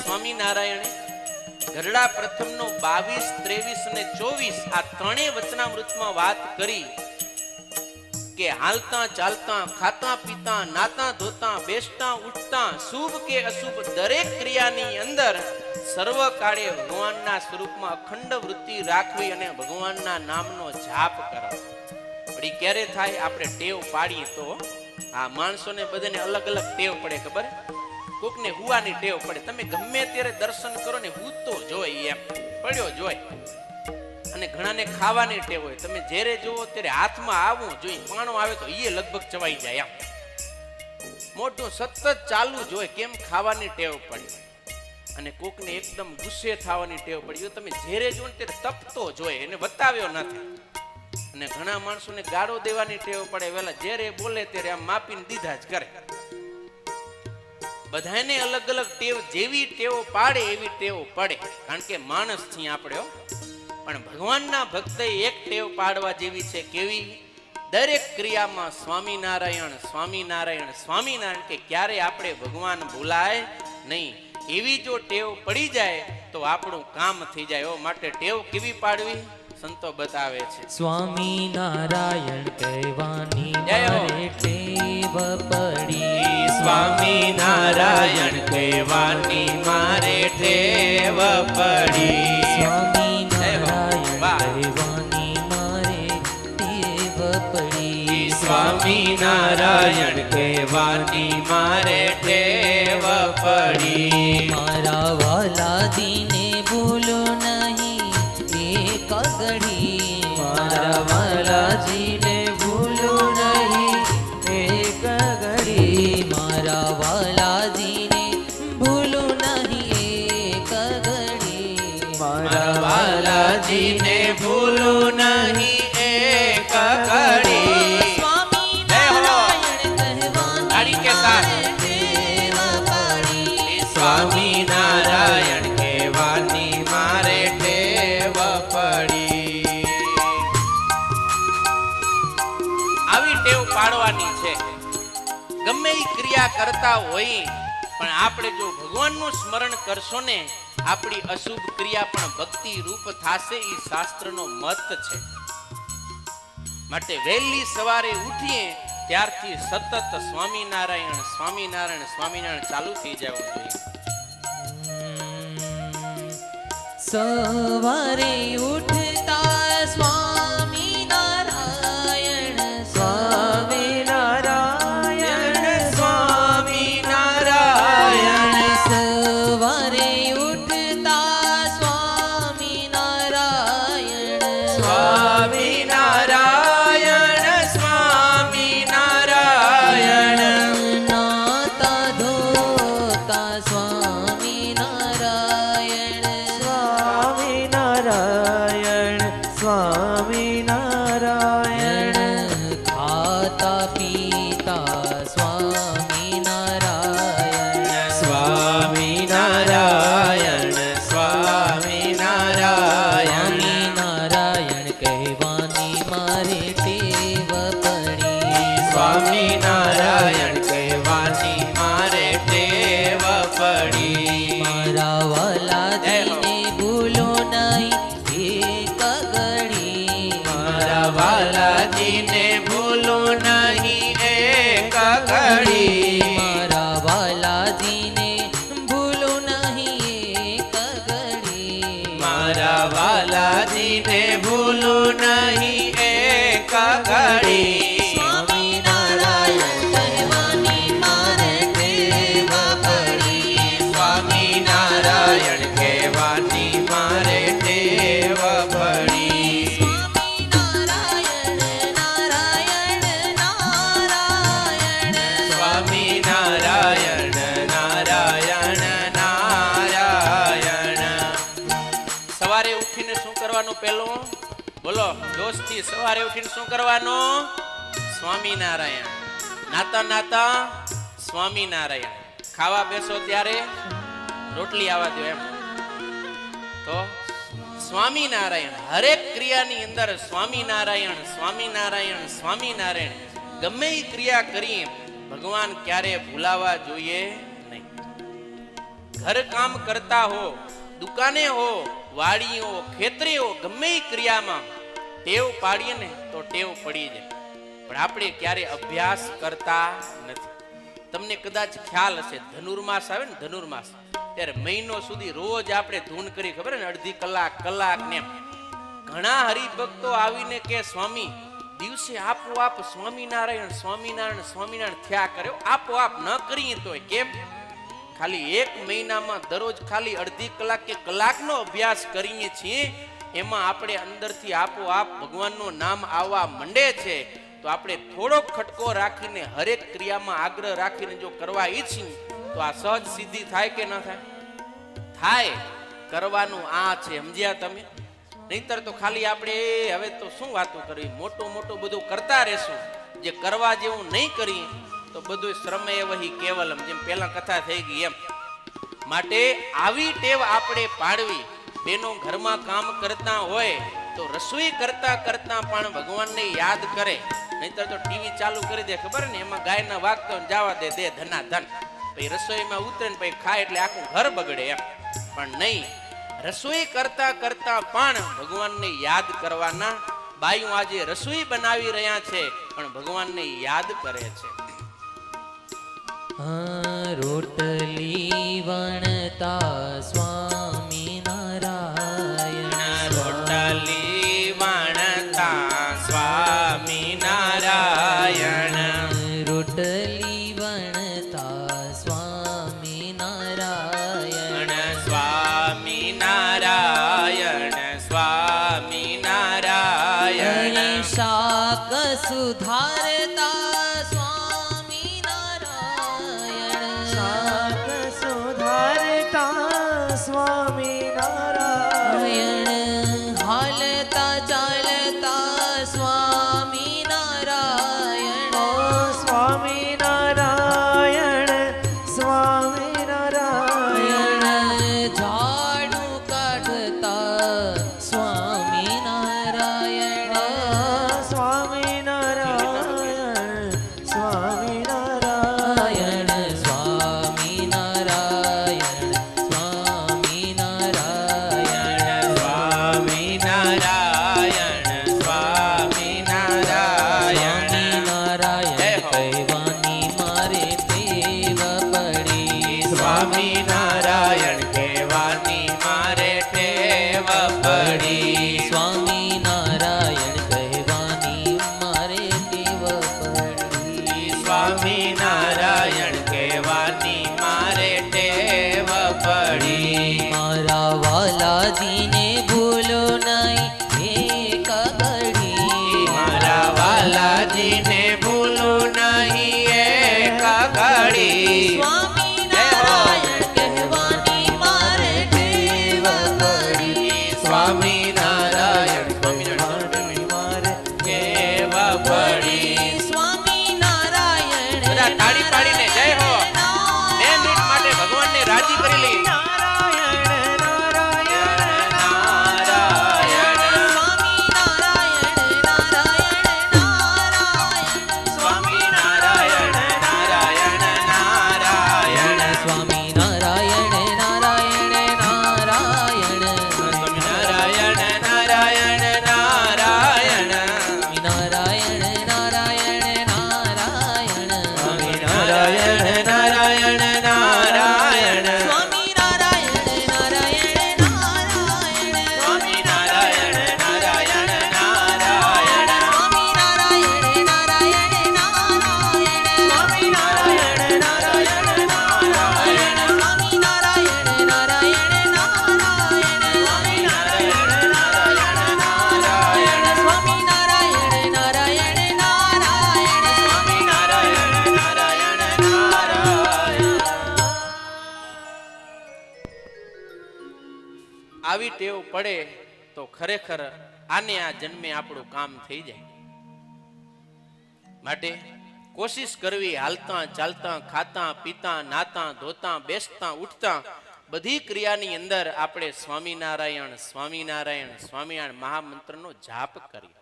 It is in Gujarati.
સ્વામિનારાયણે ગરડા પ્રથમનો 22, 23 અને 24 આ ત્રણેય વચનામૃતમાં વાત કરી કે હાલતા ચાલતા, ખાતા પીતા, નાતા ધોતા, બેસતા ઉઠતા, શુભ કે અશુભ દરેક ક્રિયાની અંદર સર્વ કાળે ભગવાનના સ્વરૂપમાં અખંડ વૃત્તિ રાખવી અને ભગવાનના નામનો જાપ કરવો. વળી ક્યારે થાય? આપણે ટેવ પાડીએ તો. આ માણસોને બધાને અલગ અલગ ટેવ પડે, ખબર? કોકને હુવાની ટેવ પડે. તમે ગમે ત્યારે દર્શન કરો ને હૂતો જોઈ, એમ પડ્યો જોઈ. અને ઘણાને ખાવાની ટેવ હોય. તમે જ્યારે જોવો ત્યારે હાથમાં આવવું જોઈએ. પાણો આવે તો એ લગભગ ચવાઈ જાય, એમ મોઢું સતત ચાલુ જોઈએ. કેમ? ખાવાની ટેવ પડી. અને કોકને એકદમ ગુસ્સે થવાની ટેવ પડી. તમે જ્યારે જો ને ત્યારે તપતો જોઈએ, એને બતાવ્યો નથી. અને ઘણા માણસોને ગાળો દેવાની ટેવ પડે. વેલા જ્યારે બોલે ત્યારે આમ માપીને દીધા જ કરે. બધાને અલગ અલગ ટેવ, જેવી ટેવ પાડે એવી ટેવ પડે. કારણ કે માણસ છીએ આપણે. પણ ભગવાનના ભક્તે એક ટેવ પાડવા જેવી છે. કેવી? દરેક ક્રિયામાં સ્વામિનારાયણ, સ્વામિનારાયણ, સ્વામિનારાયણ, કે ક્યારે આપણે ભગવાન ભૂલાય નહીં. એવી જો ટેવ પડી જાય તો આપણું કામ થઈ જાય. માટે ટેવ કેવી પાડવી સંતો બતાવે છે. સ્વામિનારાયણ કહેવાની મારે ટેવ પડી. સ્વામિનારાયણ કહેવાની મારે ટેવ પડી. સ્વામિનારાયણ કહેવાની મારે ટેવ પડી. સ્વામિનારાયણ કહેવાની મારે ટેવ પડી. મારા વાલાજીને ભૂલો નહીં એક ઘડી. મારા વાલાજીને ભૂલો નહીં એક ઘડી. મારા વાલાજીને ભૂલો નહીં એક ઘડી. મારા વાલાજીને ભૂલો નહીં એક ઘડી. સ્વામિનારાયણ કહેવાની મારે ટેવ પડી. આવી ટેવ પાડવાની છે. ગમે એ ક્રિયા કરતા હોય પણ આપણે જો ભગવાનનું સ્મરણ કરશો ને, આપણી અશુભ ક્રિયા પણ ભક્તિ રૂપ થાશે. એ શાસ્ત્રનો મત છે. માટે વહેલી સવારે ઉઠીએ ત્યારથી સતત સ્વામિનારાયણ, સ્વામિનારાયણ, સ્વામિનારાયણ ચાલુ થઈ જવું જોઈએ. સવારે ઉઠતા સ્વામિનારાયણ, સ્વામિનારાયણ, સ્વામિનારાયણ. સવારે ઉઠતા સ્વામિનારાયણ, સ્વામિનારાયણ, સ્વામિનારાયણ. નાતા ધોતા સ્વામિનારાયણ, સ્વામિનારાયણ, સ્વામિનારાયણ. ખાતા પીતા સ્વામિનારાયણ, સ્વામિનારાયણ, સ્વામિનારાયણ. સ્વામિનારાયણ કહેવાની મારે ટેવ પડી. સ્વામિનારાયણ કહેવાની મારે ટેવ પડી. મારા વાલાજીને ભૂલો નહીં એક ઘડી. મારા વાલાજીને ભૂલો નહીં એક ઘડી. મારા વાલાજીને ભૂલો નહીં એક ઘડી. મારા વાલાજીને ભૂલો નહીં એક ઘડી. સ્વામિનારાયણ કહેવાની મારે ટેવ પડી. સ્વામિનારાયણ કહેવાની મારે ટેવ પડી. સ્વામિનારાયણ, નારાયણ, નારાયણ. સ્વામિનારાયણ, નારાયણ, નારાયણ. સવારે ઉઠીને શું કરવાનું? પહેલું બોલો જોશથી. સવારે ઉઠીને શું કરવાનું? સ્વામિનારાયણ. નાતા નાતા સ્વામિનારાયણ. ખાવા બેસો ત્યારે રોટલી આવવા દો, એમ તો સ્વામિનારાયણ. હરેક ક્રિયાની અંદર સ્વામિનારાયણ, સ્વામિનારાયણ, સ્વામિનારાયણ. ગમે એ ક્રિયા કરીએ ભગવાન ક્યારે ભૂલાવા જોઈએ નહીં. ઘર કામ કરતા હો, દુકાને હો, વાડી હો, ખેતરે હો, ગમે એ ક્રિયામાં ટેવ પાડીએ ને તો ટેવ પડી જાય, પણ આપણે ક્યારે અભ્યાસ કરતા નથી. તમને કદાચ ખ્યાલ હશે, ધનુર્માસ આવે ને, ધનુર્માસ, ત્યારે મહિનો સુધી રોજ આપણે ધૂન કરી, ખબર ને, અડધી કલાક ને એમ. ઘણા હરિભક્તો આવીને કે સ્વામી દિવસે આપોઆપ સ્વામિનારાયણ સ્વામિનારાયણ સ્વામિનારાયણ થયા કર્યો, આપોઆપ ન કરીએ તોય કેમ? ખાલી એક મહિનામાં દરરોજ ખાલી અડધી કલાક કે કલાકનો અભ્યાસ કરીએ છીએ, એમાં આપણે અંદરથી આપોઆપ ભગવાનનું નામ આવવા માંડે છે. તો આપણે થોડોક ખટકો રાખીને હરેક ક્રિયામાં આગ્રહ રાખીને જો કરવા ઈચ્છીએ તો આ સહજ સિદ્ધિ થાય કે ન થાય? થાય. કરવાનું આ છે, સમજ્યા તમે? નહીતર તો ખાલી આપણે હવે તો શું વાતો કરવી, મોટું બધું કરતા રહેશું, જે કરવા જેવું નહીં કરીએ તો બધું શ્રમે વહી કેવલમ, જેમ પહેલા કથા થઈ ગઈ એમ. માટે આવી ટેવ આપણે પાડવી. બેનો ઘરમાં કામ કરતા હોય તો રસોઈ કરતા પણ ભગવાનને યાદ કરે. નહીતર તો ટીવી ચાલુ કરી દે, ખબર ને, એમાં ગાયના વાગતો જવા દે ધના ધન, પછી રસોઈમાં ઉતરે ને પછી ખાય એટલે આખું ઘર બગડે એમ. પણ નહીં, રસોઈ કરતા પણ ભગવાનને યાદ કરવાના. બાયું આજે રસોઈ બનાવી રહ્યા છે પણ ભગવાનને યાદ કરે છે. રોટલી વણતા સ્વામિનારાયણ, રોટલી વણતા સ્વામિનારાયણ, રોટલી વણતા સ્વામિનારાયણ, સ્વામિનારાયણ સ્વામિનારાયણ, શાક સુધારતા સ્વામિનારાયણ, હાલતા ચાલતા સ્વામિનારાયણ, ઝાડુ કાઢતા સ્વામિનારાયણ, સ્વામિનારાયણ, સ્વામિનારાયણ, સ્વામિનારાયણ કહેવાની મારે ટેવ પડી, સ્વામિનારાયણ કહેવાની મારે ટેવ પડી, સ્વામિનારાયણ કહેવાની મારે ટેવ પડી. મારા વાલાજીને ભૂલો નહીં એક ઘડી, મારા વાલાજીને ભૂલું નહીં એક ઘડી. સ્વામિનારાયણ કહેવાની મારે ટેવ પડી, સ્વામિનારાયણ સ્વામિનારાયણ મારે ટેવ પડી. સ્વામિનારાયણ બધા તાળી પાડીને જય હો 2 મિનિટ માટે ભગવાનને રાજી કરી લઈએ. આવી ટેવ પડે તો ખરેખર આને આ જન્મે આપણું કામ થઈ જાય. માટે કોશિશ કરવી, હાલતા ચાલતા ખાતા પીતા નાતા ધોતા બેસતા ઉઠતા બધી ક્રિયાની અંદર આપણે સ્વામિનારાયણ સ્વામિનારાયણ સ્વામિનારાયણ મહામંત્રનો જાપ કરીએ.